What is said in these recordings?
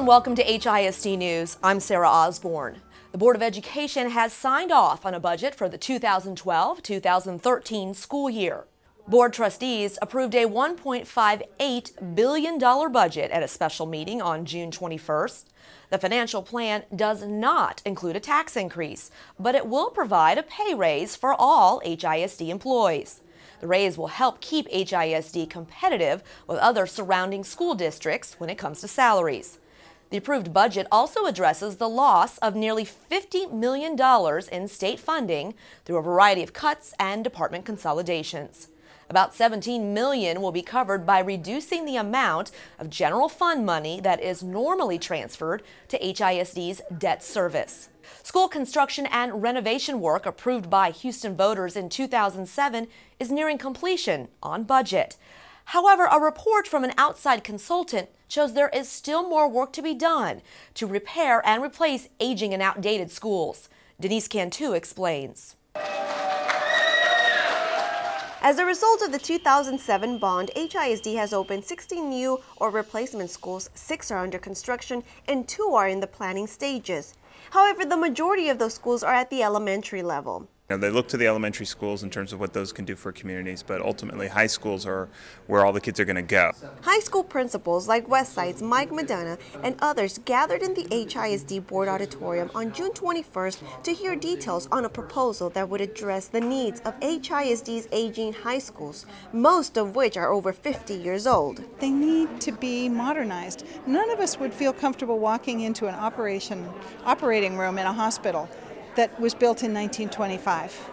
welcome to HISD News. I'm Sarah Osborne. The Board of Education has signed off on a budget for the 2012-2013 school year. Board trustees approved a $1.58 billion budget at a special meeting on June 21st. The financial plan does not include a tax increase, but it will provide a pay raise for all HISD employees. The raise will help keep HISD competitive with other surrounding school districts when it comes to salaries. The approved budget also addresses the loss of nearly $50 million in state funding through a variety of cuts and department consolidations. About $17 million will be covered by reducing the amount of general fund money that is normally transferred to HISD's debt service. School construction and renovation work approved by Houston voters in 2007 is nearing completion on budget. However, a report from an outside consultant shows there is still more work to be done to repair and replace aging and outdated schools. Denise Cantu explains. As a result of the 2007 bond, HISD has opened 60 new or replacement schools, 6 are under construction, and 2 are in the planning stages. However, the majority of those schools are at the elementary level. They look to the elementary schools in terms of what those can do for communities, but ultimately high schools are where all the kids are going to go. High school principals like Westside's Mike Madonna and others gathered in the HISD Board Auditorium on June 21st to hear details on a proposal that would address the needs of HISD's aging high schools, most of which are over 50 years old. They need to be modernized. None of us would feel comfortable walking into an operating room in a hospital that was built in 1925.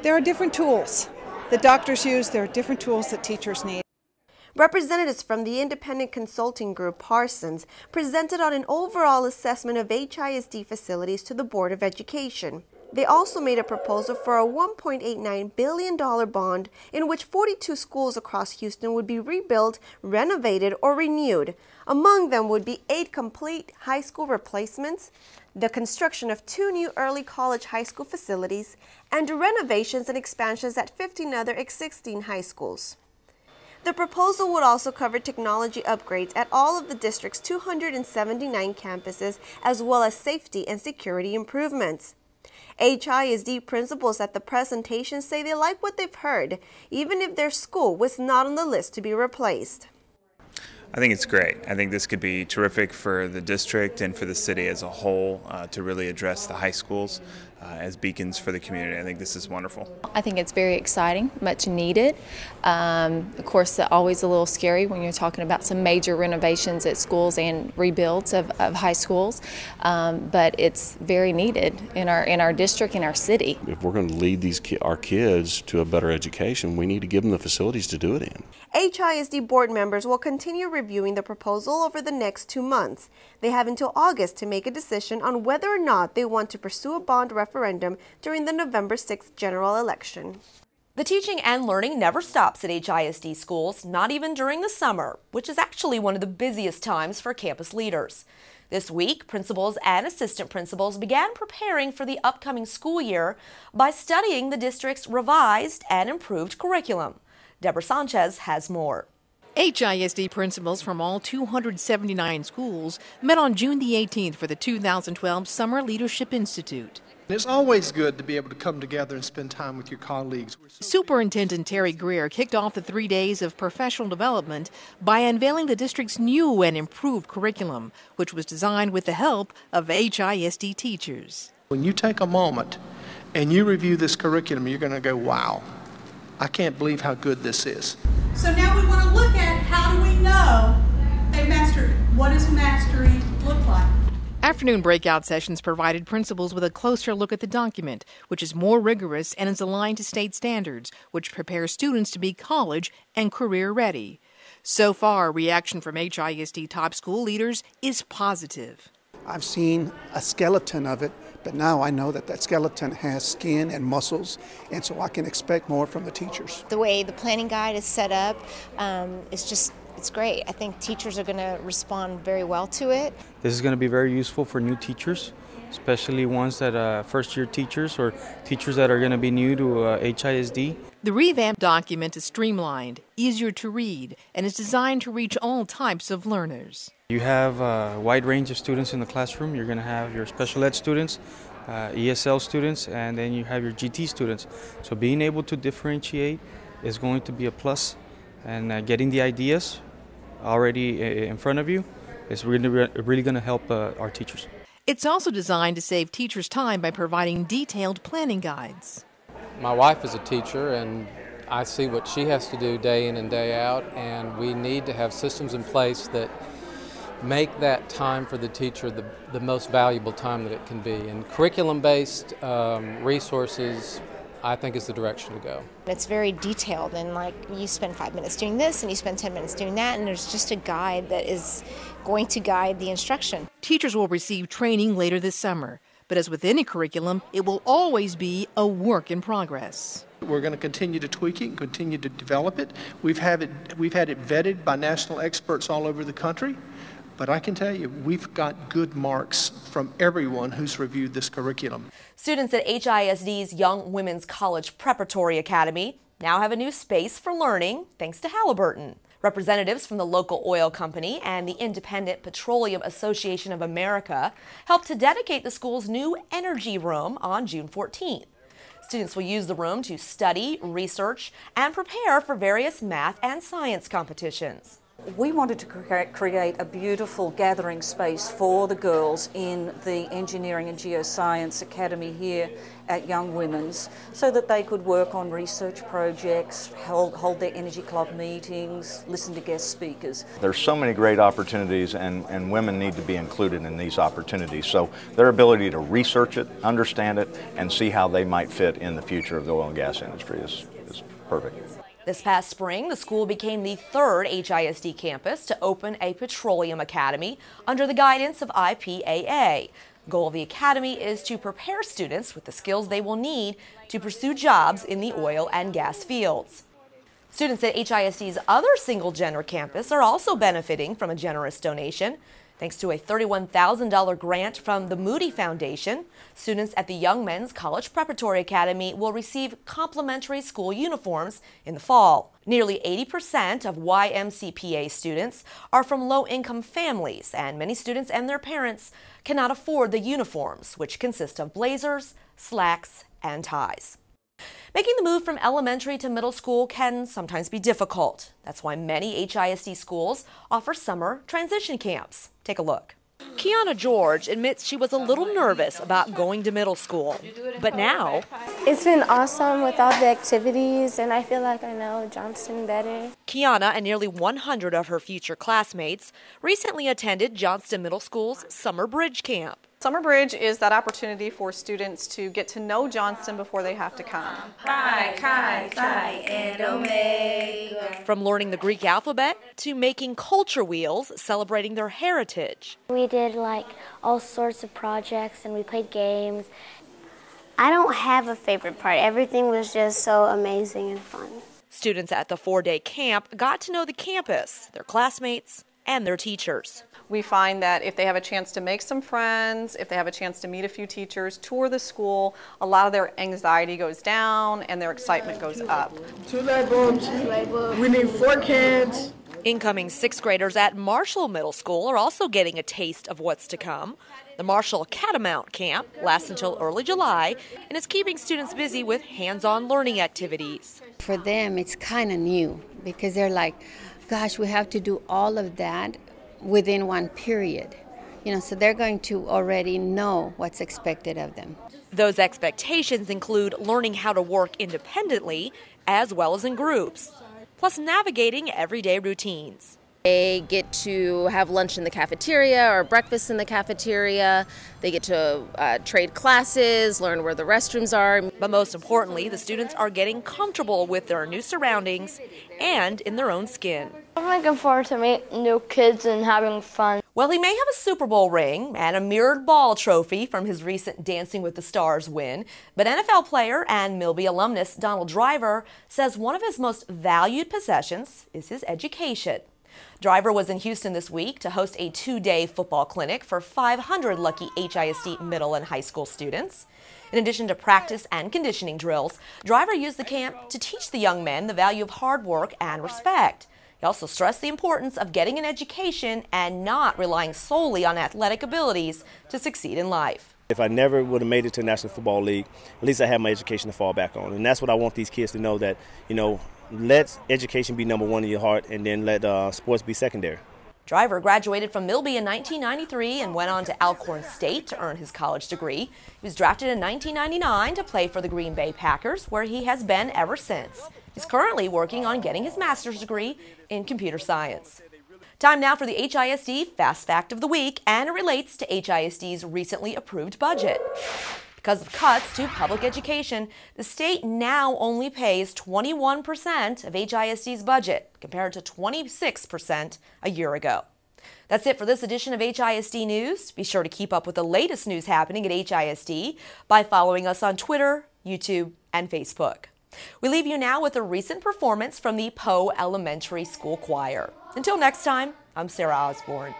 There are different tools that doctors use. There are different tools that teachers need. Representatives from the independent consulting group Parsons presented on an overall assessment of HISD facilities to the Board of Education. They also made a proposal for a $1.89 billion bond in which 42 schools across Houston would be rebuilt, renovated, or renewed. Among them would be 8 complete high school replacements, the construction of 2 new early college high school facilities, and renovations and expansions at 15 other existing high schools. The proposal would also cover technology upgrades at all of the district's 279 campuses, as well as safety and security improvements. HISD principals at the presentation say they like what they've heard, even if their school was not on the list to be replaced. I think it's great. I think this could be terrific for the district and for the city as a whole to really address the high schools as beacons for the community. I think this is wonderful. I think it's very exciting, much needed. Of course, always a little scary when you're talking about some major renovations at schools and rebuilds of high schools, but it's very needed in our district, in our city. If we're going to lead our kids to a better education, we need to give them the facilities to do it in. HISD board members will continue reviewing the proposal over the next 2 months. They have until August to make a decision on whether or not they want to pursue a bond referendum during the November 6th general election. The teaching and learning never stops at HISD schools, not even during the summer, which is actually one of the busiest times for campus leaders. This week, principals and assistant principals began preparing for the upcoming school year by studying the district's revised and improved curriculum. Deborah Sanchez has more. HISD principals from all 279 schools met on June the 18th for the 2012 Summer Leadership Institute. It's always good to be able to come together and spend time with your colleagues. Superintendent Terry Greer kicked off the 3 days of professional development by unveiling the district's new and improved curriculum, which was designed with the help of HISD teachers. When you take a moment and you review this curriculum, you're going to go, wow, I can't believe how good this is. So now we want to look at how do we know they mastered it? What does mastery look like? Afternoon breakout sessions provided principals with a closer look at the document, which is more rigorous and is aligned to state standards, which prepare students to be college and career ready. So far, reaction from HISD top school leaders is positive. I've seen a skeleton of it, but now I know that skeleton has skin and muscles, and so I can expect more from the teachers. The way the planning guide is set up it's great. I think teachers are going to respond very well to it. This is going to be very useful for new teachers, especially ones that first-year teachers or teachers that are going to be new to HISD. The revamped document is streamlined, easier to read, and is designed to reach all types of learners. You have a wide range of students in the classroom. You're going to have your special ed students, ESL students, and then you have your GT students. So being able to differentiate is going to be a plus, and getting the ideas already in front of you is really going to help our teachers. It's also designed to save teachers time by providing detailed planning guides. My wife is a teacher, and I see what she has to do day in and day out, and we need to have systems in place that make that time for the teacher the most valuable time that it can be. And curriculum-based resources, I think, is the direction to go. It's very detailed, and like you spend 5 minutes doing this and you spend 10 minutes doing that, and there's just a guide that is going to guide the instruction. Teachers will receive training later this summer, but as with any curriculum, it will always be a work in progress. We're going to continue to tweak it and continue to develop it. We've had it vetted by national experts all over the country. But I can tell you, we've got good marks from everyone who's reviewed this curriculum. Students at HISD's Young Women's College Preparatory Academy now have a new space for learning thanks to Halliburton. Representatives from the local oil company and the Independent Petroleum Association of America helped to dedicate the school's new energy room on June 14th. Students will use the room to study, research, and prepare for various math and science competitions. We wanted to create a beautiful gathering space for the girls in the Engineering and Geoscience Academy here at Young Women's so that they could work on research projects, hold their Energy Club meetings, listen to guest speakers. There's so many great opportunities, and women need to be included in these opportunities. So their ability to research it, understand it, and see how they might fit in the future of the oil and gas industry is perfect. This past spring, the school became the third HISD campus to open a petroleum academy under the guidance of IPAA. The goal of the academy is to prepare students with the skills they will need to pursue jobs in the oil and gas fields. Students at HISD's other single-gender campus are also benefiting from a generous donation. Thanks to a $31,000 grant from the Moody Foundation, students at the Young Men's College Preparatory Academy will receive complimentary school uniforms in the fall. Nearly 80% of YMCPA students are from low-income families, and many students and their parents cannot afford the uniforms, which consist of blazers, slacks, and ties. Making the move from elementary to middle school can sometimes be difficult. That's why many HISD schools offer summer transition camps. Take a look. Kiana George admits she was a little nervous about going to middle school, but now it's been awesome with all the activities, and I feel like I know Johnston better. Kiana and nearly 100 of her future classmates recently attended Johnston Middle School's Summer Bridge Camp. Summer Bridge is that opportunity for students to get to know Johnston before they have to come. Pi, Chi, Psi, and Omega. From learning the Greek alphabet to making culture wheels celebrating their heritage. We did like all sorts of projects and we played games. I don't have a favorite part. Everything was just so amazing and fun. Students at the 4-day camp got to know the campus, their classmates, and their teachers. We find that if they have a chance to make some friends, if they have a chance to meet a few teachers, tour the school, a lot of their anxiety goes down and their excitement goes up. 2 light bulbs. We need 4 cans. Incoming 6th graders at Marshall Middle School are also getting a taste of what's to come. The Marshall Catamount Camp lasts until early July and is keeping students busy with hands-on learning activities. For them, it's kind of new because they're like, gosh, we have to do all of that within one period. So they're going to already know what's expected of them. Those expectations include learning how to work independently as well as in groups, plus navigating everyday routines. They get to have lunch in the cafeteria or breakfast in the cafeteria. They get to trade classes, learn where the restrooms are. But most importantly, the students are getting comfortable with their new surroundings and in their own skin. I'm looking forward to meeting new kids and having fun. Well, he may have a Super Bowl ring and a mirrored ball trophy from his recent Dancing with the Stars win, but NFL player and Milby alumnus Donald Driver says one of his most valued possessions is his education. Driver was in Houston this week to host a 2-day football clinic for 500 lucky HISD middle and high school students. In addition to practice and conditioning drills, Driver used the camp to teach the young men the value of hard work and respect. He also stressed the importance of getting an education and not relying solely on athletic abilities to succeed in life. If I never would have made it to the National Football League, at least I have my education to fall back on. And that's what I want these kids to know, that, let education be number one in your heart, and then let sports be secondary. Driver graduated from Milby in 1993 and went on to Alcorn State to earn his college degree. He was drafted in 1999 to play for the Green Bay Packers, where he has been ever since. He's currently working on getting his master's degree in computer science. Time now for the HISD Fast Fact of the Week, and it relates to HISD's recently approved budget. Because of cuts to public education, the state now only pays 21% of HISD's budget, compared to 26% a year ago. That's it for this edition of HISD News. Be sure to keep up with the latest news happening at HISD by following us on Twitter, YouTube, and Facebook. We leave you now with a recent performance from the Poe Elementary School Choir. Until next time, I'm Sarah Osborne.